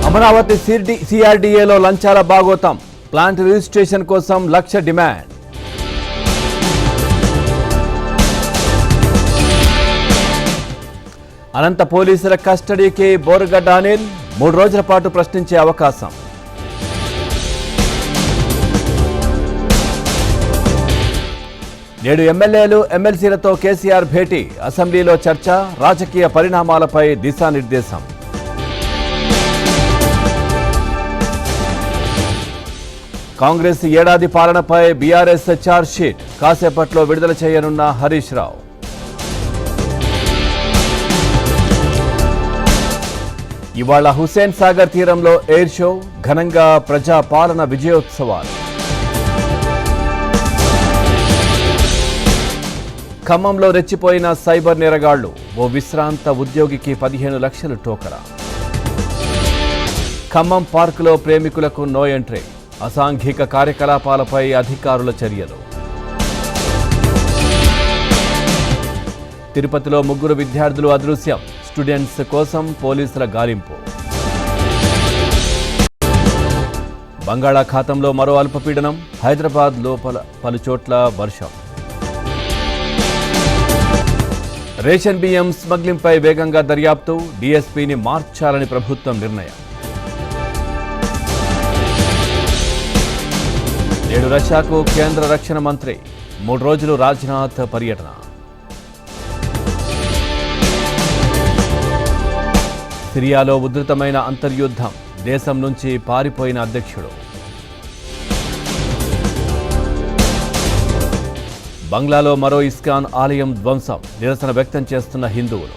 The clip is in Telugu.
అమరావతి సిఆర్డీఏలో లంచాల బాగోతం. ప్లాంట్ రిజిస్ట్రేషన్ కోసం 1,00,000 డిమాండ్. అనంత పోలీసుల కస్టడీకి బోరుగడ్డ అనిల్ 3 రోజుల పాటు ప్రశ్నించే అవకాశం. నేడు ఎమ్మెల్యేలు ఎమ్మెల్సీలతో కేసీఆర్ భేటీ. అసెంబ్లీలో చర్చ, రాజకీయ పరిణామాలపై దిశానిర్దేశం. కాంగ్రెస్ ఏడాది పాలనపై బీఆర్ఎస్ ఛార్జ్షీట్ కాసేపట్లో విడుదల చేయనున్న హరీష్ రావు. ఇవాళ హుస్సేన్ సాగర్ తీరంలో ఎయిర్ షో, ఘనంగా ప్రజా పాలన విజయోత్సవాలు. ఖమ్మంలో రెచ్చిపోయిన సైబర్ నేరగాళ్లు. ఓ విశ్రాంత ఉద్యోగికి 15 లక్షలు టోకరా. ఖమ్మం పార్కులో ప్రేమికులకు నో ఎంట్రీ. అసాంఘిక కార్యకలాపాలపై అధికారుల చర్యలు. తిరుపతిలో 3 విద్యార్థులు అదృశ్యం. స్టూడెంట్స్ కోసం పోలీసుల గాలింపు. బంగాళాఖాతంలో మరో అల్పపీడనం. హైదరాబాద్ లోపల పలుచోట్ల వర్షం. రేషన్ బియ్యం స్మగ్లింగ్పై వేగంగా దర్యాప్తు. డీఎస్పీని మార్చాలని ప్రభుత్వం నిర్ణయం. నేడు రష్యాకు కేంద్ర రక్షణ మంత్రి. 3 రోజులు రాజ్నాథ్ పర్యటన. సిరియాలో ఉధృతమైన అంతర్యుద్ధం. దేశం నుంచి పారిపోయిన అధ్యక్షుడు. బంగ్లాలో మరో ఇస్కాన్ ఆలయం ధ్వంసం. నిరసన వ్యక్తం చేస్తున్న హిందువులు.